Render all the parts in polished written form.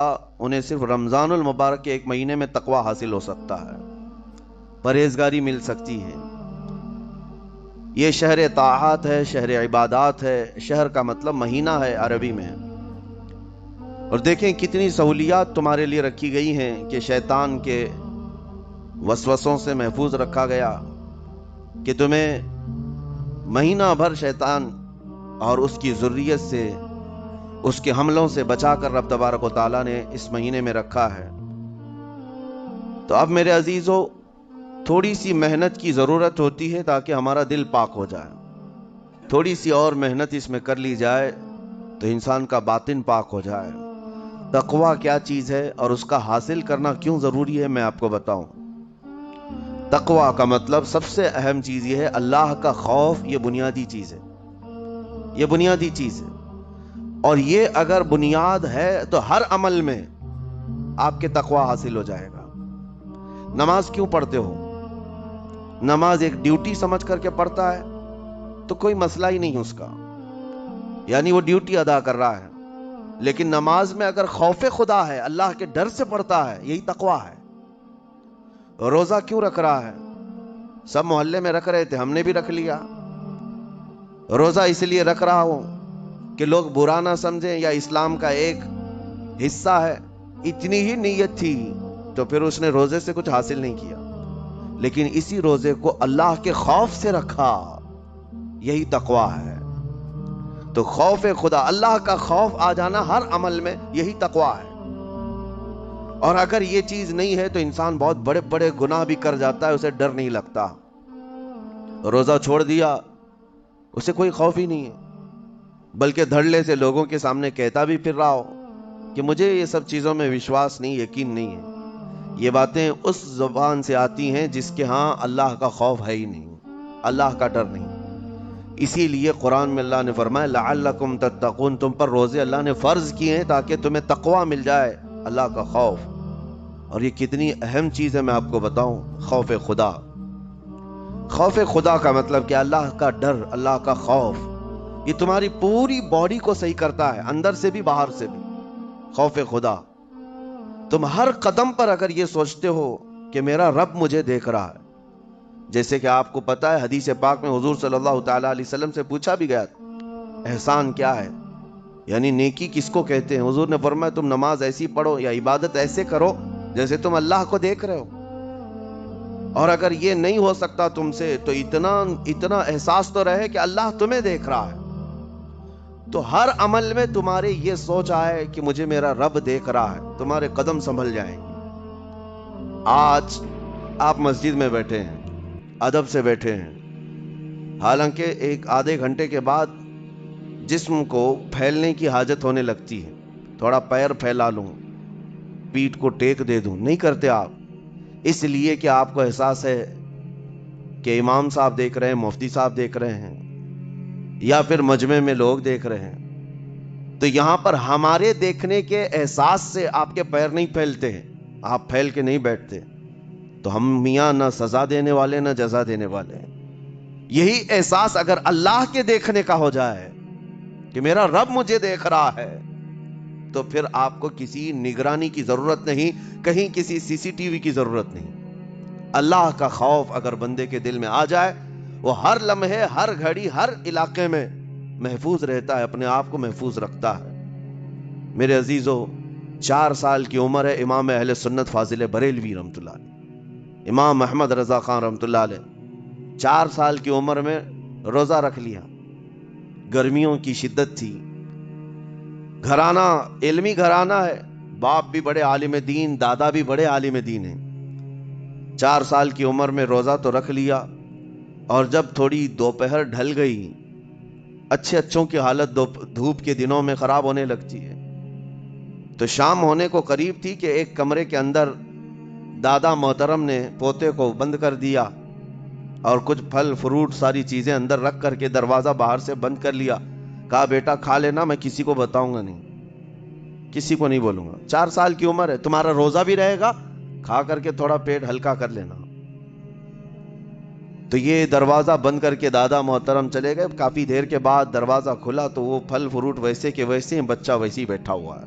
انہیں صرف رمضان المبارک کے ایک مہینے میں تقوی حاصل ہو سکتا ہے، پرہیزگاری مل سکتی ہے۔ یہ شہر طاعات ہے، شہر عبادات ہے، شہر کا مطلب مہینہ ہے عربی میں۔ اور دیکھیں کتنی سہولیات تمہارے لیے رکھی گئی ہیں کہ شیطان کے وسوسوں سے محفوظ رکھا گیا، کہ تمہیں مہینہ بھر شیطان اور اس کی ذریت سے، اس کے حملوں سے بچا کر رب تبارک و تعالیٰ نے اس مہینے میں رکھا ہے۔ تو اب میرے عزیزو، تھوڑی سی محنت کی ضرورت ہوتی ہے تاکہ ہمارا دل پاک ہو جائے۔ تھوڑی سی اور محنت اس میں کر لی جائے تو انسان کا باطن پاک ہو جائے۔ تقوی کیا چیز ہے اور اس کا حاصل کرنا کیوں ضروری ہے، میں آپ کو بتاؤں۔ تقوی کا مطلب سب سے اہم چیز یہ ہے، اللہ کا خوف۔ یہ بنیادی چیز ہے، یہ بنیادی چیز ہے۔ اور یہ اگر بنیاد ہے تو ہر عمل میں آپ کے تقوی حاصل ہو جائے گا۔ نماز کیوں پڑھتے ہو؟ نماز ایک ڈیوٹی سمجھ کر کے پڑھتا ہے تو کوئی مسئلہ ہی نہیں اس کا، یعنی وہ ڈیوٹی ادا کر رہا ہے۔ لیکن نماز میں اگر خوف خدا ہے، اللہ کے ڈر سے پڑھتا ہے، یہی تقوی ہے۔ روزہ کیوں رکھ رہا ہے؟ سب محلے میں رکھ رہے تھے، ہم نے بھی رکھ لیا۔ روزہ اس لیے رکھ رہا ہوں کہ لوگ برا نہ سمجھیں یا اسلام کا ایک حصہ ہے۔ اتنی ہی نیت تھی تو پھر اس نے روزے سے کچھ حاصل نہیں کیا، لیکن اسی روزے کو اللہ کے خوف سے رکھا، یہی تقوی ہے۔ تو خوف خدا، اللہ کا خوف آ جانا ہر عمل میں، یہی تقوی ہے۔ اور اگر یہ چیز نہیں ہے تو انسان بہت بڑے بڑے گناہ بھی کر جاتا ہے، اسے ڈر نہیں لگتا۔ روزہ چھوڑ دیا، اسے کوئی خوف ہی نہیں ہے، بلکہ دھڑلے سے لوگوں کے سامنے کہتا بھی پھر رہا ہو کہ مجھے یہ سب چیزوں میں وشواس نہیں، یقین نہیں ہے۔ یہ باتیں اس زبان سے آتی ہیں جس کے ہاں اللہ کا خوف ہے ہی نہیں، اللہ کا ڈر نہیں۔ اسی لیے قرآن میں اللہ نے فرمایا لعلکم تتقون، تم پر روزے اللہ نے فرض کیے ہیں تاکہ تمہیں تقوی مل جائے، اللہ کا خوف۔ اور یہ کتنی اہم چیز ہے میں آپ کو بتاؤں، خوف خدا۔ خوف خدا کا مطلب کہ اللہ کا ڈر، اللہ کا خوف، یہ تمہاری پوری باڈی کو صحیح کرتا ہے، اندر سے بھی باہر سے بھی۔ خوف خدا، تم ہر قدم پر اگر یہ سوچتے ہو کہ میرا رب مجھے دیکھ رہا ہے، جیسے کہ آپ کو پتا ہے حدیث پاک میں حضور صلی اللہ تعالی علیہ وسلم سے پوچھا بھی گیا احسان کیا ہے، یعنی نیکی کس کو کہتے ہیں؟ حضور نے فرمایا تم نماز ایسی پڑھو یا عبادت ایسے کرو جیسے تم اللہ کو دیکھ رہے ہو۔ اور اگر یہ نہیں ہو سکتا تم سے تو اتنا احساس تو رہے کہ اللہ تمہیں دیکھ رہا ہے۔ تو ہر عمل میں تمہارے یہ سوچ آئے کہ مجھے میرا رب دیکھ رہا ہے، تمہارے قدم سنبھل جائیں گے۔ آج آپ مسجد میں بیٹھے ہیں، ادب سے بیٹھے ہیں، حالانکہ ایک آدھے گھنٹے کے بعد جسم کو پھیلنے کی حاجت ہونے لگتی ہے، تھوڑا پیر پھیلا لوں، پیٹھ کو ٹیک دے دوں، نہیں کرتے آپ، اس لیے کہ آپ کو احساس ہے کہ امام صاحب دیکھ رہے ہیں، مفتی صاحب دیکھ رہے ہیں، یا پھر مجمع میں لوگ دیکھ رہے ہیں۔ تو یہاں پر ہمارے دیکھنے کے احساس سے آپ کے پیر نہیں پھیلتے ہیں، آپ پھیل کے نہیں بیٹھتے۔ تو ہم میاں نہ سزا دینے والے نہ جزا دینے والے ہیں۔ یہی احساس اگر اللہ کے دیکھنے کا ہو جائے کہ میرا رب مجھے دیکھ رہا ہے، تو پھر آپ کو کسی نگرانی کی ضرورت نہیں، کہیں کسی سی سی ٹی وی کی ضرورت نہیں۔ اللہ کا خوف اگر بندے کے دل میں آ جائے، وہ ہر لمحے، ہر گھڑی، ہر علاقے میں محفوظ رہتا ہے، اپنے آپ کو محفوظ رکھتا ہے۔ میرے عزیزو، 4 سال کی عمر ہے امام اہل سنت فاضل بریلوی رحمۃ اللہ علیہ، امام محمد رضا خان رحمۃ اللہ علیہ، 4 سال کی عمر میں روزہ رکھ لیا۔ گرمیوں کی شدت تھی، گھرانہ علمی گھرانہ ہے، باپ بھی بڑے عالم دین، دادا بھی بڑے عالم دین ہیں۔ 4 سال کی عمر میں روزہ تو رکھ لیا، اور جب تھوڑی دوپہر ڈھل گئی، اچھوں کی حالت دھوپ کے دنوں میں خراب ہونے لگتی ہے، تو شام ہونے کو قریب تھی کہ ایک کمرے کے اندر دادا محترم نے پوتے کو بند کر دیا اور کچھ پھل فروٹ ساری چیزیں اندر رکھ کر کے دروازہ باہر سے بند کر لیا۔ کہا بیٹا کھا لینا، میں کسی کو بتاؤں گا نہیں، کسی کو نہیں بولوں گا۔ 4 سال کی عمر ہے، تمہارا روزہ بھی رہے گا، کھا کر کے تھوڑا پیٹ ہلکا کر لینا۔ تو یہ دروازہ بند کر کے دادا محترم چلے گئے۔ کافی دیر کے بعد دروازہ کھلا تو وہ پھل فروٹ ویسے کے ویسے ہیں، بچہ ویسے ہی بیٹھا ہوا ہے۔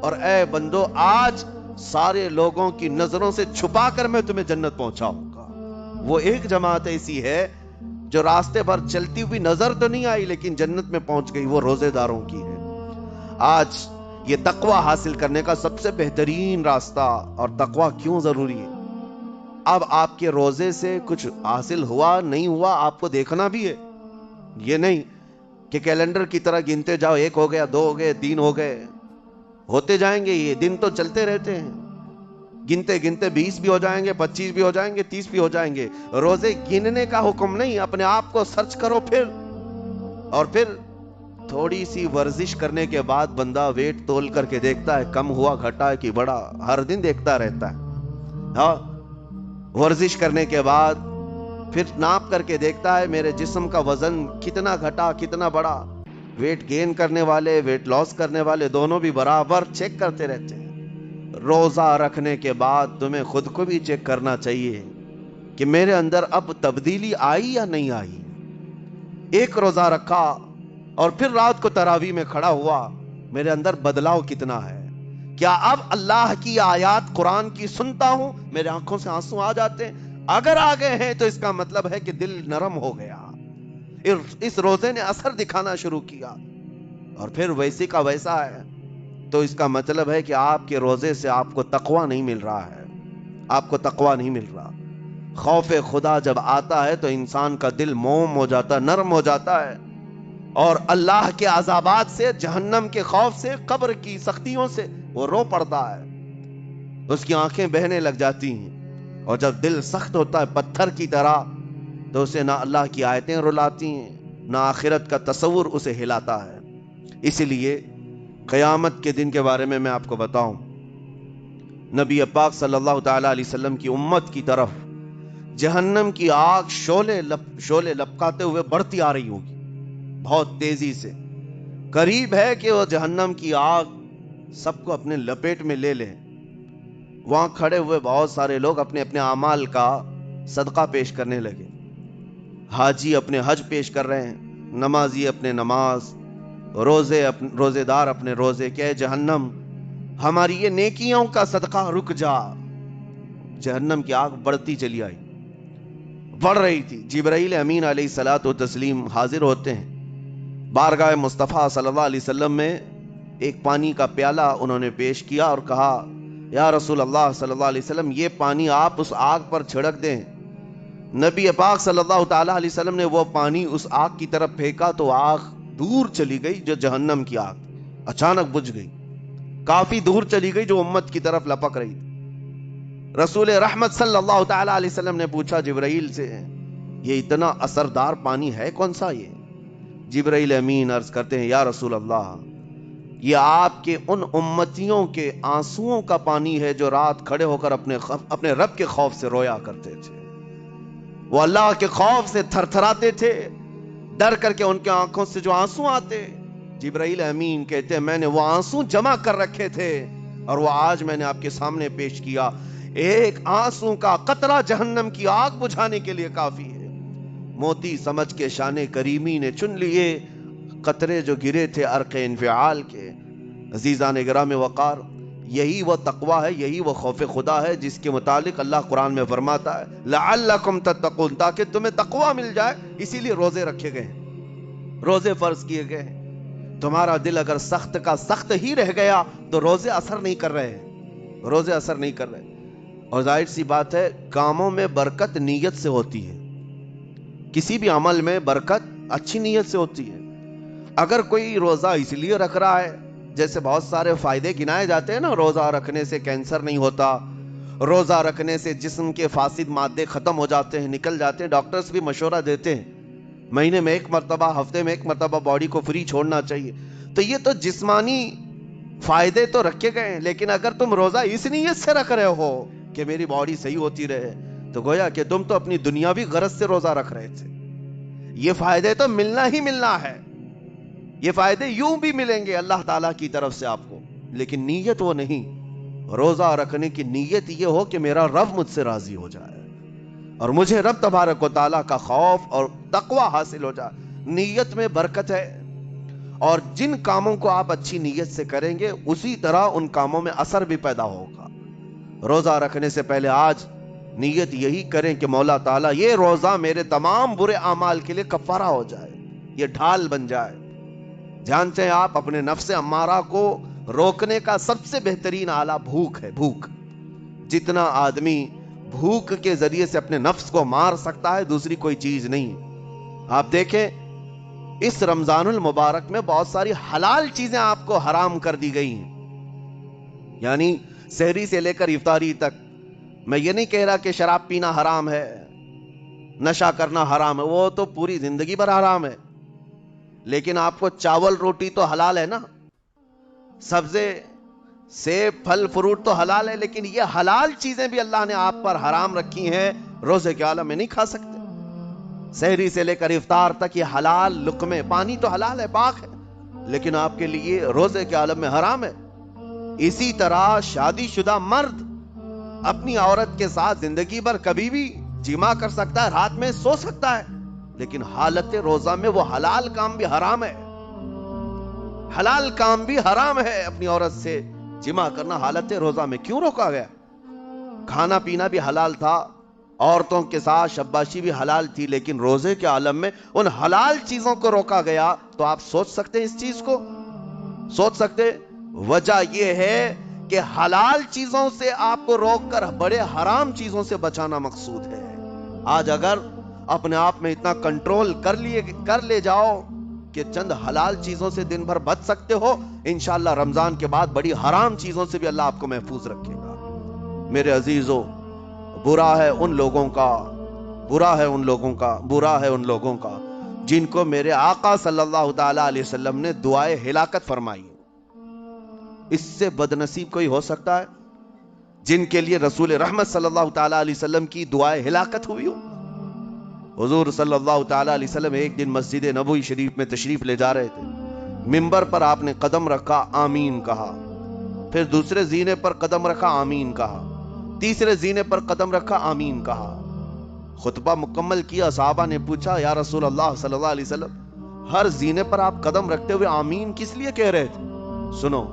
اور اے بندو آج سارے لوگوں کی نظروں سے چھپا کر میں تمہیں جنت پہنچاؤں گا. وہ ایک جماعت ایسی ہے جو راستے پر چلتی ہوئی نظر تو نہیں آئی لیکن جنت میں پہنچ گئی، وہ روزے داروں کی ہے. آج یہ تقوی حاصل کرنے کا سب سے بہترین راستہ، اور تقوی کیوں ضروری ہے، اب آپ کے روزے سے کچھ حاصل ہوا نہیں ہوا آپ کو دیکھنا بھی ہے. یہ نہیں کہ کیلنڈر کی طرح گنتے جاؤ، 1 ہو گیا، 2 ہو گئے، 3 ہو گئے، ہوتے جائیں گے. یہ دن تو چلتے رہتے ہیں، گنتے گنتے 20 بھی ہو جائیں گے، 25 بھی ہو جائیں گے، 30 بھی ہو جائیں گے. روزے گننے کا حکم نہیں، اپنے آپ کو سرچ کرو پھر تھوڑی سی ورزش کرنے کے بعد بندہ ویٹ تول کر کے دیکھتا ہے کم ہوا گھٹا ہے کہ بڑا، ہر دن دیکھتا رہتا ہے. ہاں، ورزش کرنے کے بعد پھر ناپ کر کے دیکھتا ہے میرے جسم کا وزن کتنا گھٹا کتنا بڑا. ویٹ گین کرنے والے ویٹ لاس کرنے والے دونوں بھی برابر چیک کرتے رہتے ہیں. روزہ رکھنے کے بعد تمہیں خود کو بھی چیک کرنا چاہیے کہ میرے اندر اب تبدیلی آئی یا نہیں آئی. ایک روزہ رکھا اور پھر رات کو تراویح میں کھڑا ہوا، میرے اندر بدلاؤ کتنا ہے؟ کیا اب اللہ کی آیات قرآن کی سنتا ہوں میرے آنکھوں سے آنسو آ جاتے ہیں؟ اگر آ گئے ہیں تو اس کا مطلب ہے کہ دل نرم ہو گیا، اس روزے نے اثر دکھانا شروع کیا. اور پھر ویسے کا ویسا ہے تو اس کا مطلب ہے کہ آپ کے روزے سے آپ کو تقوی نہیں مل رہا ہے، آپ کو تقوی نہیں مل رہا. خوف خدا جب آتا ہے تو انسان کا دل موم ہو جاتا ہے، نرم ہو جاتا ہے، اور اللہ کے عذابات سے، جہنم کے خوف سے، قبر کی سختیوں سے وہ رو پڑتا ہے، اس کی آنکھیں بہنے لگ جاتی ہیں. اور جب دل سخت ہوتا ہے پتھر کی طرح تو اسے نہ اللہ کی آیتیں رلاتی ہیں نہ آخرت کا تصور اسے ہلاتا ہے. اسی لیے قیامت کے دن کے بارے میں آپ کو بتاؤں، نبی پاک صلی اللہ تعالی علیہ وسلم کی امت کی طرف جہنم کی آگ شعلے لپکاتے ہوئے بڑھتی آ رہی ہوگی بہت تیزی سے. قریب ہے کہ وہ جہنم کی آگ سب کو اپنے لپیٹ میں لے لے. وہاں کھڑے ہوئے بہت سارے لوگ اپنے اپنے اعمال کا صدقہ پیش کرنے لگے. حاجی اپنے حج پیش کر رہے ہیں، نمازی اپنے نماز، روزے دار اپنے روزے. کہ جہنم ہماری یہ نیکیوں کا صدقہ رک جا. جہنم کی آگ بڑھتی چلی آئی، بڑھ رہی تھی. جبرائیل امین علیہ الصلوۃ والتسلیم حاضر ہوتے ہیں بارگاہ مصطفیٰ صلی اللہ علیہ وسلم میں. ایک پانی کا پیالہ انہوں نے پیش کیا اور کہا یا رسول اللہ صلی اللہ علیہ وسلم یہ پانی آپ اس آگ پر چھڑک دیں. نبی پاک صلی اللہ تعالی علیہ وسلم نے وہ پانی اس آگ کی طرف پھینکا تو آگ دور چلی گئی، جو جہنم کی آگ اچانک بجھ گئی، کافی دور چلی گئی جو امت کی طرف لپک رہی تھی. رسول رحمت صلی اللہ تعالی علیہ وسلم نے پوچھا جبرائیل سے یہ اتنا اثردار پانی ہے کون سا؟ یہ جبرائیل امین عرض کرتے ہیں یا رسول اللہ یہ آپ کے ان امتیوں کے آنسوؤں کا پانی ہے جو رات کھڑے ہو کر اپنے رب کے خوف سے رویا کرتے تھے. وہ اللہ کے خوف سے تھر تھراتے تھے، ڈر کر کے ان کے آنکھوں سے جو آنسو آتے. جبرائیل امین کہتے ہیں میں نے وہ آنسو جمع کر رکھے تھے اور وہ آج میں نے آپ کے سامنے پیش کیا. ایک آنسو کا قطرہ جہنم کی آگ بجھانے کے لیے کافی ہے. موتی سمجھ کے شان کریمی نے چن لیے قطرے جو گرے تھے عرق انفعال کے. عزیزان گرامی وقار، یہی وہ تقوی ہے، یہی وہ خوف خدا ہے جس کے متعلق اللہ قرآن میں فرماتا ہے لعلکم تتقون، تاکہ تمہیں تقوی مل جائے. اسی لیے روزے رکھے گئے ہیں، روزے فرض کیے گئے ہیں. تمہارا دل اگر سخت کا سخت ہی رہ گیا تو روزے اثر نہیں کر رہے، روزے اثر نہیں کر رہے. اور ظاہر سی بات ہے کاموں میں برکت نیت سے ہوتی ہے، کسی بھی عمل میں برکت اچھی نیت سے ہوتی ہے. اگر کوئی روزہ اس لیے رکھ رہا ہے، جیسے بہت سارے فائدے گنائے جاتے ہیں نا، روزہ رکھنے سے کینسر نہیں ہوتا، روزہ رکھنے سے جسم کے فاسد مادے ختم ہو جاتے ہیں، نکل جاتے ہیں. ڈاکٹرز بھی مشورہ دیتے ہیں مہینے میں 1 مرتبہ، ہفتے میں 1 مرتبہ باڈی کو فری چھوڑنا چاہیے. تو یہ تو جسمانی فائدے تو رکھے گئے ہیں، لیکن اگر تم روزہ اس نیت سے رکھ رہے ہو کہ میری باڈی صحیح ہوتی رہے تو گویا کہ تم تو اپنی دنیاوی غرض سے روزہ رکھ رہے تھے. یہ فائدے تو ملنا ہی ملنا ہے، یہ فائدے یوں بھی ملیں گے اللہ تعالیٰ کی طرف سے آپ کو، لیکن نیت وہ نہیں. روزہ رکھنے کی نیت یہ ہو کہ میرا رب مجھ سے راضی ہو جائے اور مجھے رب تبارک و تعالیٰ کا خوف اور تقوی حاصل ہو جائے. نیت میں برکت ہے. اور جن کاموں کو آپ اچھی نیت سے کریں گے اسی طرح ان کاموں میں اثر بھی پیدا ہوگا۔ روزہ رکھنے سے پہلے آج نیت یہی کریں کہ مولا تعالیٰ یہ روزہ میرے تمام برے اعمال کے لیے کفارہ ہو جائے، یہ ڈھال بن جائے۔ جانتے ہیں آپ اپنے نفس امارہ کو روکنے کا سب سے بہترین آلہ بھوک ہے۔ بھوک، جتنا آدمی بھوک کے ذریعے سے اپنے نفس کو مار سکتا ہے دوسری کوئی چیز نہیں۔ آپ دیکھیں اس رمضان المبارک میں بہت ساری حلال چیزیں آپ کو حرام کر دی گئی ہیں، یعنی سحری سے لے کر افطاری تک۔ میں یہ نہیں کہہ رہا کہ شراب پینا حرام ہے، نشہ کرنا حرام ہے، وہ تو پوری زندگی بھر حرام ہے، لیکن آپ کو چاول روٹی تو حلال ہے نا، سبزے سیب پھل فروٹ تو حلال ہے، لیکن یہ حلال چیزیں بھی اللہ نے آپ پر حرام رکھی ہیں، روزے کے عالم میں نہیں کھا سکتے۔ سحری سے لے کر افطار تک یہ حلال لقمے، پانی تو حلال ہے، پاک ہے، لیکن آپ کے لیے روزے کے عالم میں حرام ہے۔ اسی طرح شادی شدہ مرد اپنی عورت کے ساتھ زندگی بھر کبھی بھی جمع کر سکتا ہے، رات میں سو سکتا ہے، لیکن حالت روزہ میں وہ حلال کام بھی حرام ہے، حلال کام بھی حرام ہے۔ اپنی عورت سے جمع کرنا حالت روزہ میں کیوں روکا گیا؟ کھانا پینا بھی حلال تھا، عورتوں کے ساتھ شباشی بھی حلال تھی، لیکن روزے کے عالم میں ان حلال چیزوں کو روکا گیا۔ تو آپ سوچ سکتے ہیں اس چیز کو، سوچ سکتے؟ وجہ یہ ہے کہ حلال چیزوں سے آپ کو روک کر بڑے حرام چیزوں سے بچانا مقصود ہے۔ آج اگر اپنے آپ میں اتنا کنٹرول کر لے جاؤ کہ چند حلال چیزوں سے دن بھر بچ سکتے ہو، انشاءاللہ رمضان کے بعد بڑی حرام چیزوں سے بھی اللہ آپ کو محفوظ رکھے گا۔ میرے عزیزو، برا ہے ان لوگوں کا جن کو میرے آقا صلی اللہ تعالی علیہ وسلم نے دعائے ہلاکت فرمائی۔ اس سے بدنصیب کوئی ہو سکتا ہے جن کے لیے رسول رحمت صلی اللہ تعالی علیہ وسلم کی دعائے ہلاکت ہوئی ہو؟ حضور صلی اللہ تعالی علیہ وسلم ایک دن مسجد نبوی شریف میں تشریف لے جا رہے تھے، منبر پر آپ نے قدم رکھا، آمین کہا، پھر دوسرے زینے پر قدم رکھا، آمین کہا، تیسرے زینے پر قدم رکھا، آمین کہا۔ خطبہ مکمل کیا، صحابہ نے پوچھا یا رسول اللہ صلی اللہ علیہ وسلم ہر زینے پر آپ قدم رکھتے ہوئے آمین کس لیے کہہ رہے تھے؟ سنو،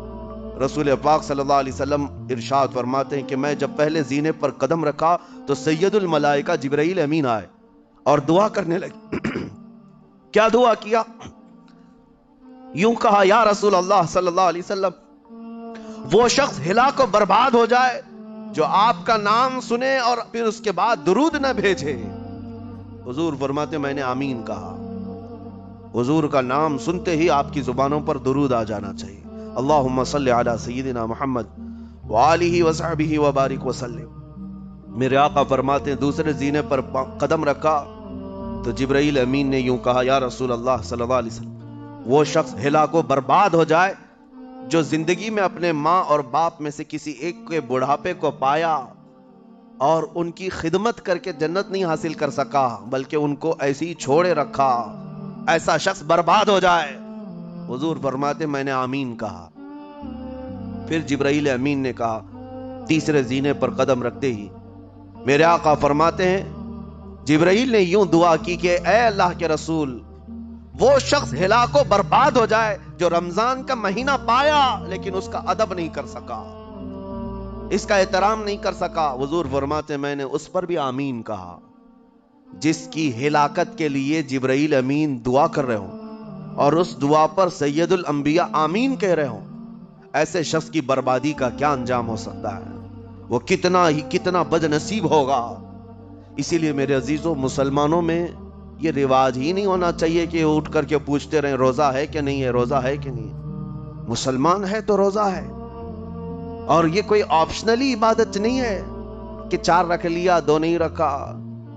رسول پاک صلی اللہ علیہ وسلم ارشاد فرماتے ہیں کہ میں جب پہلے زینے پر قدم رکھا تو سید الملائکہ جبرائیل امین آئے اور دعا کرنے لگے۔ کیا دعا کیا؟ یوں کہا، یا رسول اللہ صلی اللہ علیہ وسلم وہ شخص ہلاک و برباد ہو جائے جو آپ کا نام سنے اور پھر اس کے بعد درود نہ بھیجے۔ حضور فرماتے میں نے آمین کہا۔ حضور کا نام سنتے ہی آپ کی زبانوں پر درود آ جانا چاہیے، اللہم صلی علی سیدنا محمد وآلہ وصحبہ وبارک وسلم۔ میرے آقا فرماتے ہیں دوسرے زینے پر قدم رکھا تو جبرائیل امین نے یوں کہا، یا رسول اللہ صلی اللہ علیہ وسلم وہ شخص ہلاک و برباد ہو جائے جو زندگی میں اپنے ماں اور باپ میں سے کسی ایک کے بڑھاپے کو پایا اور ان کی خدمت کر کے جنت نہیں حاصل کر سکا بلکہ ان کو ایسے ہی چھوڑے رکھا، ایسا شخص برباد ہو جائے۔ حضور فرماتے میں نے آمین کہا۔ پھر جبرائیل امین نے کہا، تیسرے زینے پر قدم رکھتے ہی میرے آقا فرماتے ہیں جبرائیل نے یوں دعا کی کہ اے اللہ کے رسول وہ شخص ہلاک و برباد ہو جائے جو رمضان کا مہینہ پایا لیکن اس کا ادب نہیں کر سکا، اس کا احترام نہیں کر سکا۔ حضور فرماتے میں نے اس پر بھی آمین کہا۔ جس کی ہلاکت کے لیے جبرائیل امین دعا کر رہے ہوں اور اس دعا پر سید الانبیاء آمین کہہ رہے ہوں، ایسے شخص کی بربادی کا کیا انجام ہو سکتا ہے؟ وہ کتنا بد نصیب ہوگا۔ اسی لیے میرے عزیزوں، مسلمانوں میں یہ رواج ہی نہیں ہونا چاہیے کہ اٹھ کر کے پوچھتے رہیں روزہ ہے کہ نہیں ہے، روزہ ہے کہ نہیں ہے۔ مسلمان ہے تو روزہ ہے، اور یہ کوئی آپشنلی عبادت نہیں ہے کہ 4 رکھ لیا 2 نہیں رکھا،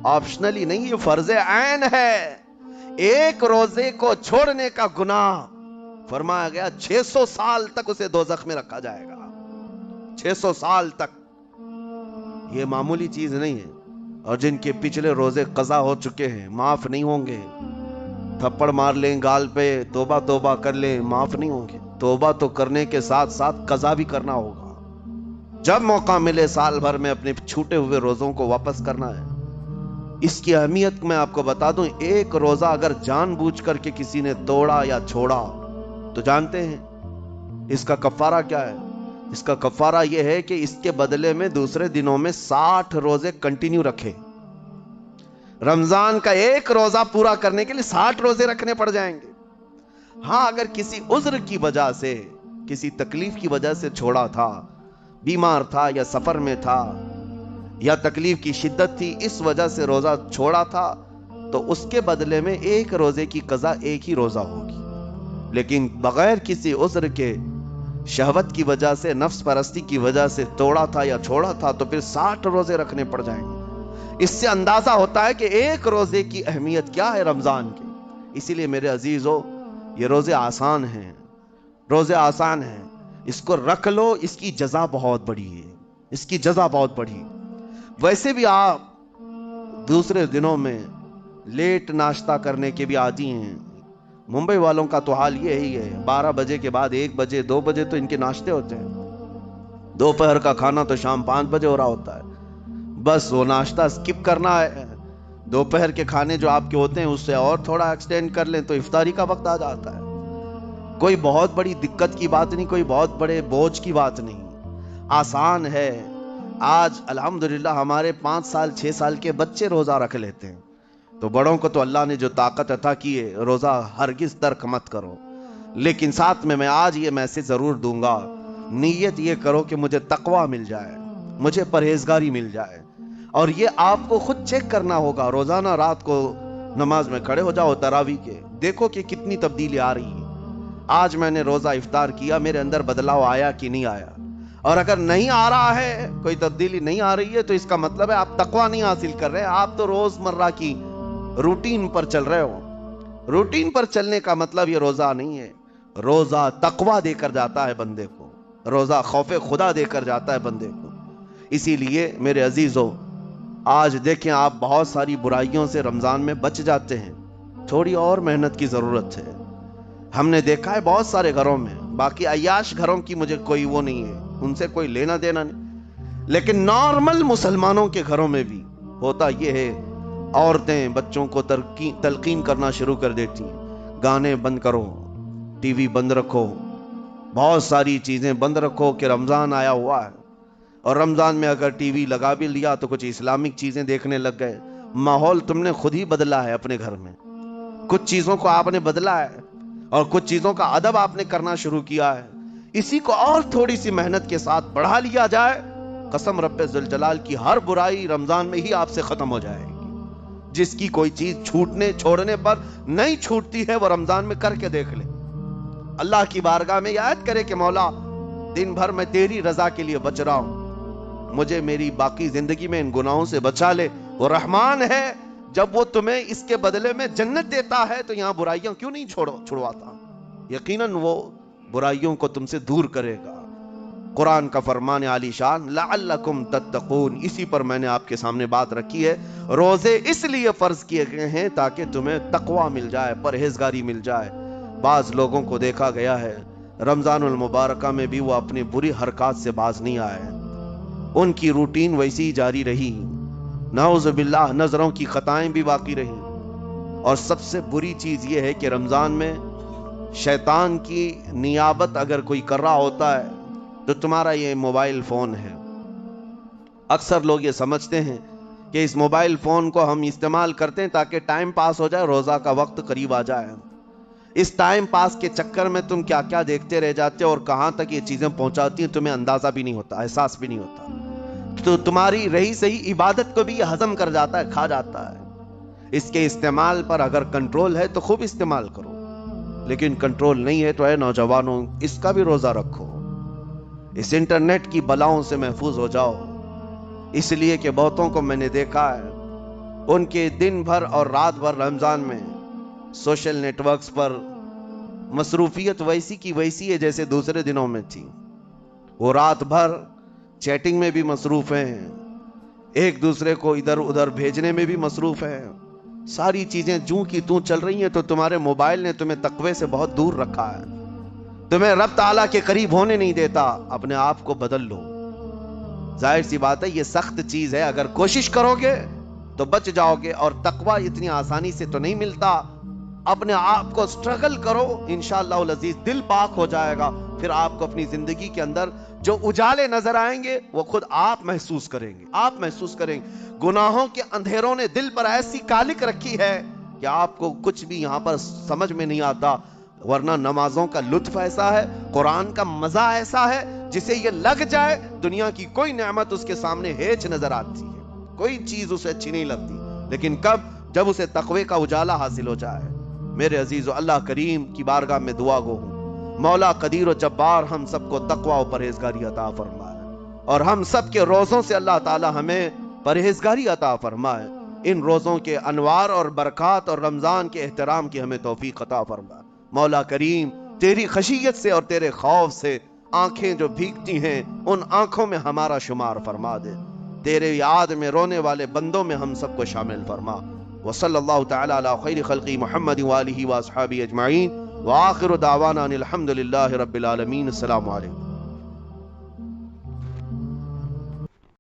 آپشنلی نہیں، یہ فرض عین ہے۔ ایک روزے کو چھوڑنے کا گناہ فرمایا گیا 600 سال تک اسے دوزخ میں رکھا جائے گا، 600 سال تک۔ یہ معمولی چیز نہیں ہے۔ اور جن کے پچھلے روزے قضا ہو چکے ہیں معاف نہیں ہوں گے، تھپڑ مار لیں گال پہ، توبہ کر لیں، معاف نہیں ہوں گے۔ توبہ تو کرنے کے ساتھ ساتھ قضا بھی کرنا ہوگا۔ جب موقع ملے سال بھر میں اپنے چھوٹے ہوئے روزوں کو واپس کرنا ہے۔ اس کی اہمیت میں آپ کو بتا دوں، ایک روزہ اگر جان بوجھ کر کے کسی نے توڑا یا چھوڑا تو جانتے ہیں اس کا کفارہ کیا ہے؟ اس کا کفارہ یہ ہے کہ اس کے بدلے میں دوسرے دنوں میں 60 روزے کنٹینیو رکھے. رمضان کا ایک روزہ پورا کرنے کے لیے 60 روزے رکھنے پڑ جائیں گے. ہاں اگر کسی عذر کی وجہ سے، کسی تکلیف کی وجہ سے چھوڑا تھا، بیمار تھا یا سفر میں تھا یا تکلیف کی شدت تھی، اس وجہ سے روزہ چھوڑا تھا، تو اس کے بدلے میں ایک روزے کی قضا ایک ہی روزہ ہوگی. لیکن بغیر کسی عذر کے، شہوت کی وجہ سے، نفس پرستی کی وجہ سے توڑا تھا یا چھوڑا تھا تو پھر 60 روزے رکھنے پڑ جائیں گے. اس سے اندازہ ہوتا ہے کہ ایک روزے کی اہمیت کیا ہے رمضان کی. اسی لیے میرے عزیزو، یہ روزے آسان ہیں، روزے آسان ہیں، اس کو رکھ لو. اس کی جزا بہت بڑی ہے، اس کی جزا بہت بڑی. ویسے بھی آپ دوسرے دنوں میں لیٹ ناشتہ کرنے کے بھی عادی ہیں. ممبئی والوں کا تو حال یہی ہے، 12 بجے کے بعد 1 بجے 2 بجے تو ان کے ناشتے ہوتے ہیں. دوپہر کا کھانا تو شام 5 بجے ہو رہا ہوتا ہے. بس وہ ناشتہ سکپ کرنا ہے. دوپہر کے کھانے جو آپ کے ہوتے ہیں اس سے اور تھوڑا ایکسٹینڈ کر لیں تو افطاری کا وقت آ جاتا ہے. کوئی بہت بڑی دقت کی بات نہیں، کوئی بہت بڑے بوجھ کی بات نہیں، آسان ہے. آج الحمدللہ ہمارے 5 سال 6 سال کے بچے روزہ رکھ لیتے ہیں. تو بڑوں کو تو اللہ نے جو طاقت عطا کی ہے، روزہ ہرگز ترک مت کرو. لیکن ساتھ میں آج یہ میسج ضرور دوں گا، نیت یہ کرو کہ مجھے تقوی مل جائے، مجھے پرہیزگاری مل جائے. اور یہ آپ کو خود چیک کرنا ہوگا. روزانہ رات کو نماز میں کھڑے ہو جاؤ تراویح کے، دیکھو کہ کتنی تبدیلی آ رہی ہے. آج میں نے روزہ افطار کیا، میرے اندر بدلاؤ آیا کہ نہیں آیا؟ اور اگر نہیں آ رہا ہے، کوئی تبدیلی نہیں آ رہی ہے، تو اس کا مطلب ہے آپ تقوی نہیں حاصل کر رہے. آپ تو روز مرہ کی روٹین پر چل رہے ہو. روٹین پر چلنے کا مطلب یہ روزہ نہیں ہے. روزہ تقوی دے کر جاتا ہے بندے کو، روزہ خوف خدا دے کر جاتا ہے بندے کو. اسی لیے میرے عزیزو، آج دیکھیں آپ بہت ساری برائیوں سے رمضان میں بچ جاتے ہیں. تھوڑی اور محنت کی ضرورت ہے. ہم نے دیکھا ہے بہت سارے گھروں میں، باقی عیاش گھروں کی مجھے کوئی وہ نہیں ہے، ان سے کوئی لینا دینا نہیں، لیکن نارمل مسلمانوں کے گھروں میں بھی ہوتا یہ ہے، عورتیں بچوں کو تلقین کرنا شروع کر دیتی ہیں، گانے بند کرو، ٹی وی بند رکھو، بہت ساری چیزیں بند رکھو کہ رمضان آیا ہوا ہے. اور رمضان میں اگر ٹی وی لگا بھی لیا تو کچھ اسلامک چیزیں دیکھنے لگ گئے. ماحول تم نے خود ہی بدلا ہے اپنے گھر میں. کچھ چیزوں کو آپ نے بدلا ہے اور کچھ چیزوں کا ادب آپ نے کرنا شروع کیا ہے. اسی کو اور تھوڑی سی محنت کے ساتھ بڑھا لیا جائے، قسم رب ذوالجلال کی، ہر برائی رمضان میں ہی آپ سے ختم ہو جائے گی. جس کی کوئی چیز چھوڑنے پر نہیں چھوٹتی ہے، وہ رمضان میں کر کے دیکھ لے. اللہ کی بارگاہ میں یاد کرے کہ مولا، دن بھر میں تیری رضا کے لیے بچ رہا ہوں، مجھے میری باقی زندگی میں ان گناہوں سے بچا لے. وہ رحمان ہے، جب وہ تمہیں اس کے بدلے میں جنت دیتا ہے تو یہاں برائیاں کیوں نہیں چھڑواتا؟ یقیناً وہ برائیوں کو تم سے دور کرے گا. قرآن کا فرمان عالی شان، لعلکم تتقون، اسی پر میں نے آپ کے سامنے بات رکھی ہے. روزے اس لیے فرض کیے گئے ہیں تاکہ تمہیں تقوی مل جائے، پرہیزگاری مل جائے. بعض لوگوں کو دیکھا گیا ہے رمضان المبارکہ میں بھی وہ اپنی بری حرکات سے باز نہیں آئے، ان کی روٹین ویسی ہی جاری رہی. نعوذ باللہ، نظروں کی خطائیں بھی باقی رہی. اور سب سے بری چیز یہ ہے کہ رمضان میں شیطان کی نیابت اگر کوئی کر رہا ہوتا ہے تو تمہارا یہ موبائل فون ہے. اکثر لوگ یہ سمجھتے ہیں کہ اس موبائل فون کو ہم استعمال کرتے ہیں تاکہ ٹائم پاس ہو جائے، روزہ کا وقت قریب آ جائے. اس ٹائم پاس کے چکر میں تم کیا کیا دیکھتے رہ جاتے اور کہاں تک یہ چیزیں پہنچاتی ہیں تمہیں اندازہ بھی نہیں ہوتا، احساس بھی نہیں ہوتا. تو تمہاری رہی صحیح عبادت کو بھی یہ ہضم کر جاتا ہے، کھا جاتا ہے. اس کے استعمال پر اگر کنٹرول ہے تو خوب استعمال کرو، لیکن کنٹرول نہیں ہے تو اے نوجوانوں، اس کا بھی روزہ رکھو. اس انٹرنیٹ کی بلاؤں سے محفوظ ہو جاؤ. اس لیے کہ بہتوں کو میں نے دیکھا ہے، ان کے دن بھر اور رات بھر رمضان میں سوشل نیٹ ورکس پر مصروفیت ویسی کی ویسی ہے جیسے دوسرے دنوں میں تھی. وہ رات بھر چیٹنگ میں بھی مصروف ہیں، ایک دوسرے کو ادھر ادھر بھیجنے میں بھی مصروف ہیں. ساری چیزیں جوں کی توں چل رہی ہیں. تو تمہارے موبائل نے تمہیں تقوی سے بہت دور رکھا ہے، تمہیں رب تعالیٰ کے قریب ہونے نہیں دیتا. اپنے آپ کو بدل لو. ظاہر سی بات ہے یہ سخت چیز ہے، اگر کوشش کرو گے تو بچ جاؤ گے. اور تقوی اتنی آسانی سے تو نہیں ملتا. اپنے آپ کو سٹرگل کرو، انشاءاللہ العزیز دل پاک ہو جائے گا، پھر آپ کو اپنی زندگی کے اندر جو اجالے نظر آئیں گے وہ خود آپ محسوس کریں گے، آپ محسوس کریں گے۔ گناہوں کے اندھیروں نے دل پر ایسی کالک رکھی ہے کہ آپ کو کچھ بھی یہاں پر سمجھ میں نہیں آتا، ورنہ نمازوں کا لطف ایسا ہے، قرآن کا مزہ ایسا ہے، جسے یہ لگ جائے دنیا کی کوئی نعمت اس کے سامنے ہیچ نظر آتی ہے، کوئی چیز اسے اچھی نہیں لگتی، لیکن کب؟ جب اسے تقوی کا اجالا حاصل ہو جائے۔ میرے عزیزو، اللہ کریم کی بارگاہ میں دعا گو ہوں، مولا قدیر و جبار ہم سب کو تقوی و پرہیزگاری عطا فرمائے، اور ہم سب کے روزوں سے اللہ تعالی ہمیں پرہیزگاری عطا فرمائے، ان روزوں کے انوار اور برکات اور رمضان کے احترام کی ہمیں توفیق عطا فرمائے۔ مولا کریم تیری خشیت سے اور تیرے خوف سے آنکھیں جو بھیگتی ہیں ان آنکھوں میں ہمارا شمار فرما دے، تیرے یاد میں رونے والے بندوں میں ہم سب کو شامل فرما۔ وصلی اللہ تعالی علی خیر خلقی محمد وآلہ واصحابہ اجمعین، وآخر دعوانا ان الحمد للہ رب العالمین۔ السلام علیکم۔